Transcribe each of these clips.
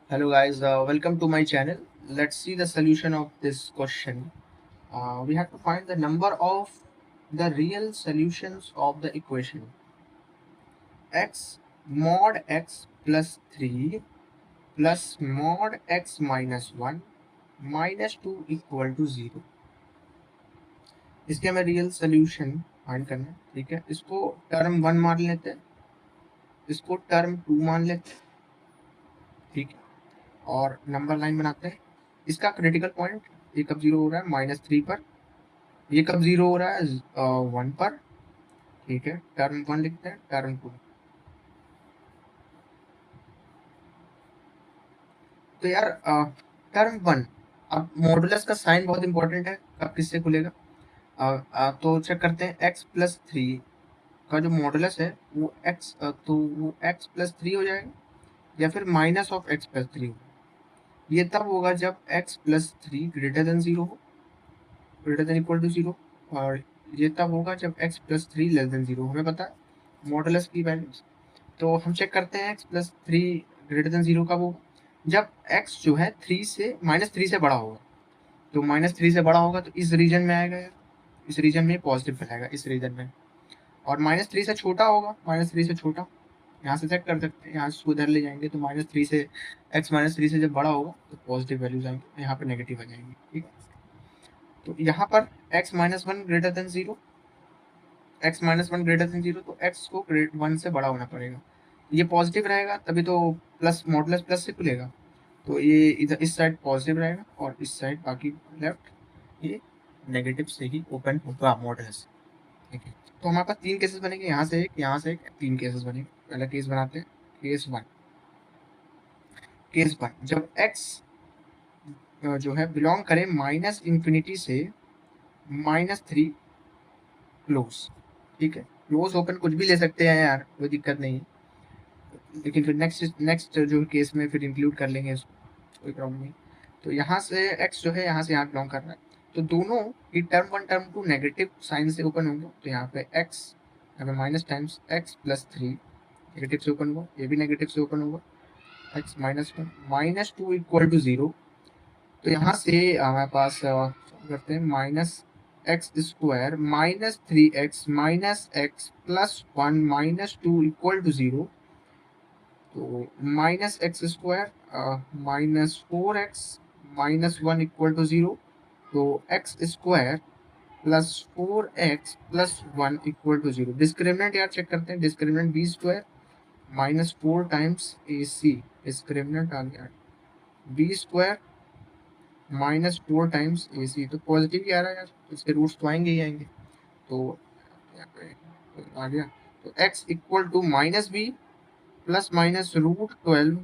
Hello guys, welcome to my channel. Let's see the solution of this question. We have to find the number of the real solutions of the equation x mod x plus 3 plus mod x minus 1 minus 2 equal to 0. इसके हमें real solution find करना है। ठीक है, इसको term 1 मान लेते हैं, इसको टर्म 2 मान लेते हैं। ठीक है, और नंबर लाइन बनाते हैं। इसका क्रिटिकल पॉइंट ये कब जीरो हो रहा है -3 पर, ये कब जीरो हो रहा है 1 पर। ठीक है, टर्म 1 लिखते हैं, टर्म 2। तो यार टर्म 1, अब मॉडुलस का साइन बहुत इंपॉर्टेंट है, कब किससे खुलेगा। तो चेक करते हैं x प्लस 3 का जो मॉडुलस है वो तो वो x प्लस 3 हो जाएगा या फिर माइनस ऑफ x प्लस 3 हो। ये तब होगा जब x प्लस 3 ग्रेटर देन 0 हो, ग्रेटर देन इक्वल टू 0। और ये तब होगा जब x प्लस 3 लेस देन 0। हमें पता है मॉडुलस की वैल्यूज। तो हम चेक करते हैं x प्लस 3 ग्रेटर देन 0 कब होगा, जब x जो है 3 से -3 से बड़ा होगा। तो -3 से बड़ा होगा तो इस रीजन में आएगा यार, इस रीजन में पॉजिटिव फैलाएगा, इस रीजन में। और -3 से छोटा होगा, -3 से छोटा, यहाँ से चेक कर सकते हैं, यहाँ से उधर ले जाएंगे तो -3 से x -3 से जब बड़ा होगा तो पॉजिटिव वैल्यूज आएंगे, यहाँ पे नेगेटिव आ जाएंगी। ठीक है, तो यहाँ पर x -1 greater than 0, x -1 greater than 0, तो x को 1 से बड़ा होना पड़ेगा। ये पॉजिटिव रहेगा तभी तो प्लस मॉडुलस प्लस से खुलेगा। तो ये इधर इस साइड पॉजिटिव रहेगा और इस साइड बाकी लेफ्ट ये नेगेटिव से ही ओपन होगा मॉडुलस। ठीक है, तो हमारे पास 3 केसेस बनेंगे, यहाँ से एक, यहाँ से एक, 3 केसेस बनेंगे। पहला केस बनाते हैं, केस 1। केस 1, जब x जो है बिलोंग करे -∞ से -3 क्लोज। ठीक है, क्लोज ओपन कुछ भी ले सकते हैं यार, कोई दिक्कत नहीं है, लेकिन फिर नेक्स्ट जो केस में फिर इंक्लूड कर लेंगे इसको, कोई प्रॉब्लम नहीं। तो यहाँ से x जो है यहाँ से यहाँ बिलोंग कर रहा है, तो दोनों ही टर्म 1 टर्म 2 नेगेटिव साइन से ओपन होंगे। तो यहाँ पे x, यहाँ पे minus times x plus 3 negative से ओपन होगा, ये भी नेगेटिव से ओपन होगा, x -1 -2 इक्वल टू 0। तो यहाँ से हमारे पास करते हैं -x² -3x -x plus 1 -2 equal to 0। तो -x² -4x -1 इक्वल टू 0। तो x² plus 4x plus 1 equal to 0। Discriminant यार चेक करते हैं, discriminant b² -4 times ac, discriminant आ गया b² -4 टाइम्स ac। तो पॉजिटिव ही आ रहा है यार, इसके रूट्स तो आएंगे ही आएंगे। तो यहाँ पे आ गया, तो x equal to -b plus minus √12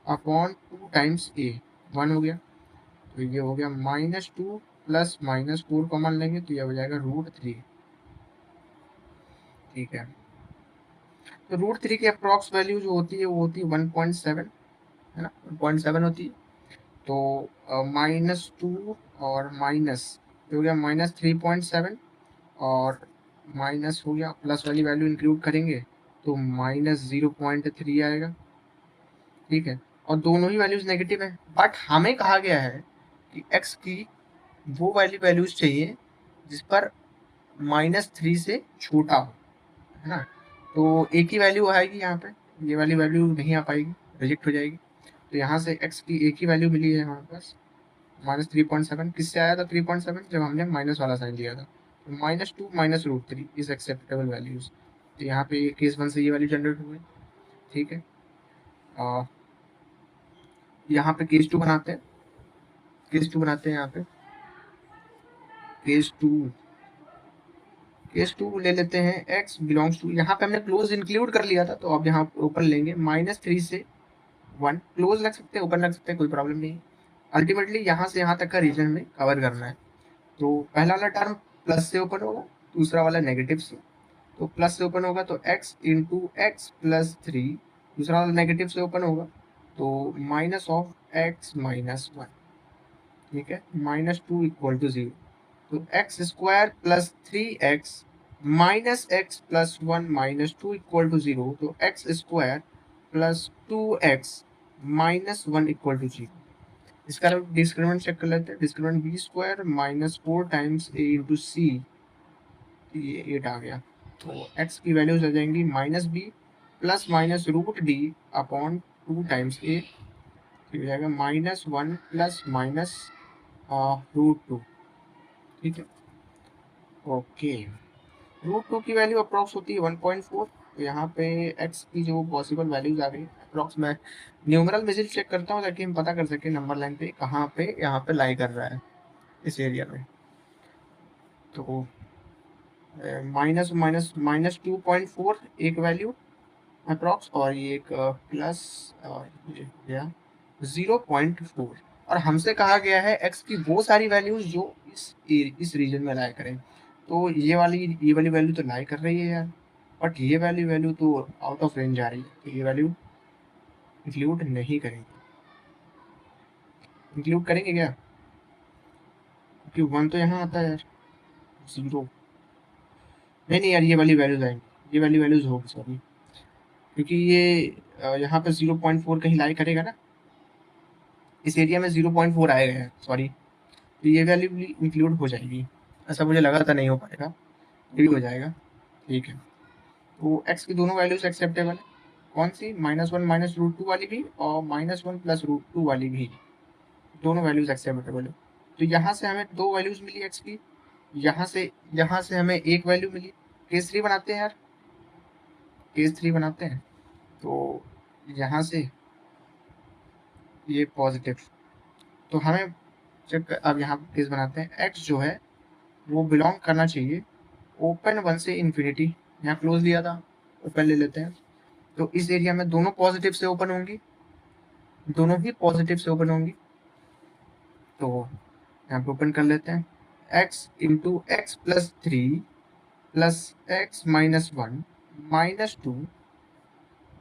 upon 2 times a, 1 हो गया। तो ये हो गया -2 प्लस -4 कॉमन लेंगे तो ये हो जाएगा √3। ठीक है, तो √3 की अप्रॉक्स वैल्यू जो होती है वो होती है 1.7, है ना, 1.7 होती है। तो -2 और माइनस हो गया -3.7, और माइनस हो गया, प्लस वाली वैल्यू इंक्लूड करेंगे तो -0.3 आएगा। ठीक है, और दोनों ही वैल्यूज नेगेटिव है, बट हमें कहा गया है कि x की वो वाली वैल्यूज चाहिए जिस पर -3 से छोटा हो, है ना। तो एक ही वैल्यू आएगी यहाँ पे, ये वाली वैल्यू नहीं आ पाएगी, रिजेक्ट हो जाएगी। तो यहाँ से x की एक ही वैल्यू मिली है हमारे पास, -3.7। किससे आया था 3.7, जब हमने माइनस वाला साइन लिया था। तो -2 -√3 इज एक्सेप्टेबल वैल्यूज। तो यहाँ पे केस 1 से ये वैल्यू जनरेट हो गई। ठीक है, यहाँ पे केस 2 बनाते हैं, केस 2 बनाते हैं यहाँ पे। केस 2, केस 2 ले लेते हैं, x बिलोंग्स टू, यहाँ पे हमने क्लोज इंक्लूड कर लिया था तो अब यहाँ ओपन लेंगे, -3 से 1, क्लोज लग सकते हैं ओपन लग सकते हैं, कोई प्रॉब्लम नहीं। अल्टीमेटली यहाँ से यहाँ तक का रीजन में कवर करना है। तो पहला वाला टर्म प्लस से ओपन होगा, दूसरा वाला नेगेटिव से। तो प्लस से ओपन होगा तो x इंटू एक्स प्लस 3, दूसरा वाला नेगेटिव से ओपन होगा तो माइनस ऑफ x -1। ठीक है, -2 इक्वल टू 0। तो x² plus 3x minus x plus 1 -2 equal to 0। तो x² plus 2x -1 equal to 0। इसका डिस्क्रिमिनेंट चेक कर लेते हैं। Discriminant B square -4 times A into सी, ये 8 आ गया। तो x की वैल्यूज आ जाएंगी -b plus minus root D upon 2 times A, हो जाएगा -1 प्लस माइनस √2। ठीक है, ओके। √2 की वैल्यू अप्रॉक्स होती है 1.4। तो यहाँ पे x की जो पॉसिबल वैल्यूज आ गई अप्रॉक्स, मैं न्यूमरल में चेक करता हूँ ताकि हम पता कर सकें नंबर लाइन पे कहाँ पे यहाँ पे लाई कर रहा है इस एरिया में। तो माइनस माइनस -2.4 एक वैल्यू अप्रॉक्स, और ये एक प्लस ये हो गया 0.4। और हमसे कहा गया है x की वो सारी वैल्यूज जो इस रीजन में लाई करें। तो ये वाली वैल्यू तो लाई कर रही है यार, बट ये वाली वैल्यू तो आउट ऑफ रेंज आ रही है, तो ये वैल्यू इंक्लूड नहीं करेंगे। इंक्लूड करेंगे क्या? क्योंकि 1 तो यहाँ आता है यार, 0 नहीं नहीं यार, ये वाली वैल्यूज आएंगी, ये वाली वैल्यूज होगी सॉरी, क्योंकि ये यहाँ पे 0.4 कहीं लाई करेगा ना, इस एरिया में 0.4 आएगा है सॉरी, तो ये वैल्यू भी इंक्लूड हो जाएगी। ऐसा मुझे लगा था नहीं हो पाएगा, ये भी हो जाएगा। ठीक है, तो x की दोनों वैल्यूज एक्सेप्टेबल है। कौन सी? -1 माइनस √2 वाली भी और -1 प्लस √2 वाली भी, दोनों वैल्यूज एक्सेप्टेबल है। तो यहाँ से हमें दो वैल्यूज मिली x की, यहाँ से हमें एक वैल्यू मिली। केस 3 बनाते हैं यार, केस 3 बनाते हैं। तो यहाँ से ये पॉजिटिव, तो हमें जब अब यहाँ केस बनाते हैं, x जो है वो बिलोंग करना चाहिए ओपन 1 से इन्फिनिटी। यहाँ क्लोज लिया था, ओपन ले लेते हैं। तो इस एरिया में दोनों पॉजिटिव से ओपन होंगी, दोनों ही पॉजिटिव से ओपन होंगी। तो यहाँ पे ओपन कर लेते हैं, x इंटू एक्स प्लस 3 प्लस X minus 1 minus 2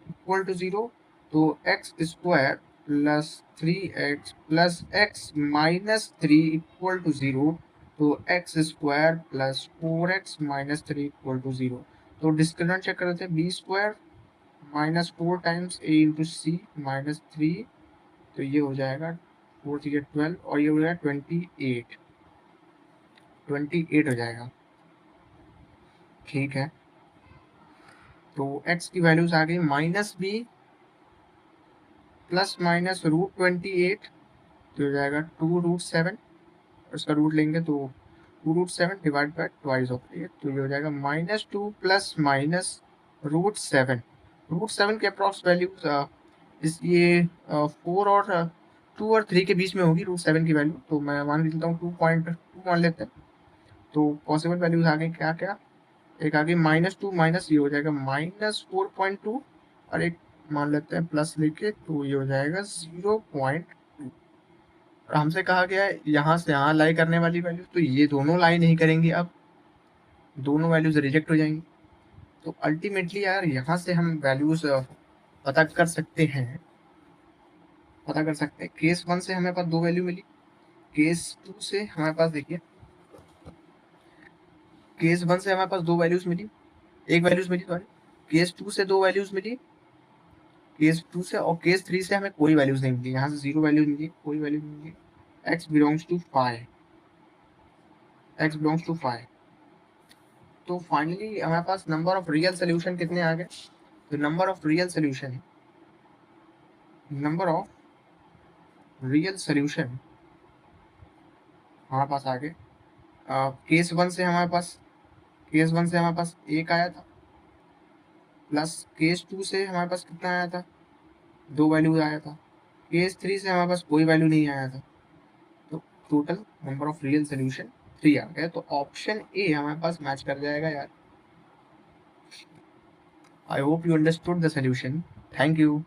equal to 0। तो X square plus 3x plus X minus 3 equal to 0। तो X square plus 4x minus 3 equal to 0। तो डिस्क्रिमिनेंट चेक करते हैं, B square -4 times A into C minus 3, तो ये हो जाएगा 4 3 12, और ये हो जाएगा 28 हो जाएगा। ठीक है, तो x की वैल्यूज आ गई -b प्लस माइनस √28, तो हो जाएगा 2√7, उसका रूट लेंगे तो 2√7 डिवाइड बाई ट्वाइस ऑफ ए, तो ये हो जाएगा -2 प्लस माइनस √7 के अप्रॉक्स वैल्यूज इस ये 4 और 2 और 3 के बीच में होगी √7 की वैल्यू, तो मैं मान लेता हूँ 2.2 मान लेते हैं। तो पॉसिबल वैल्यूज आ गई क्या क्या, एक आ गई -2 माइनस, ये हो जाएगा -4.2, और एक मान लेते हैं प्लस लेके, तो ये हो जाएगा 0.2। और हमसे कहा गया है यहाँ से यहाँ लाई करने वाली वैल्यू, तो ये दोनों लाई नहीं करेंगी, अब दोनों वैल्यूज रिजेक्ट हो जाएंगी। तो अल्टीमेटली यार यहाँ से हम वैल्यूज पता कर सकते हैं, केस 1 से हमें पास दो वैल्यू मिली, केस 2 से हमारे पास देखिए, केस 1 से हमारे पास दो वैल्यूज मिली, एक वैल्यूज मिली सॉरी, केस 2 से दो वैल्यूज मिली, केस 2 से, और केस 3 से हमें कोई वैल्यूज नहीं मिली, यहाँ से 0 वैल्यूज मिली, कोई वैल्यू नहीं मिली। x belongs to 5, x belongs to 5। तो फाइनली हमारे पास नंबर ऑफ रियल सोल्यूशन कितने आ गए? तो नंबर ऑफ रियल सोल्यूशन हमारे पास आ गए। केस 1 से हमारे पास एक आया था, प्लस केस 2 से हमारे पास कितना आया था, दो वैल्यू आया था। केस 3 से हमारे पास कोई वैल्यू नहीं आया था। तो total number of real solution 3 आ गया। तो ऑप्शन ए हमारे पास मैच कर जाएगा यार। I hope you understood the solution. Thank you.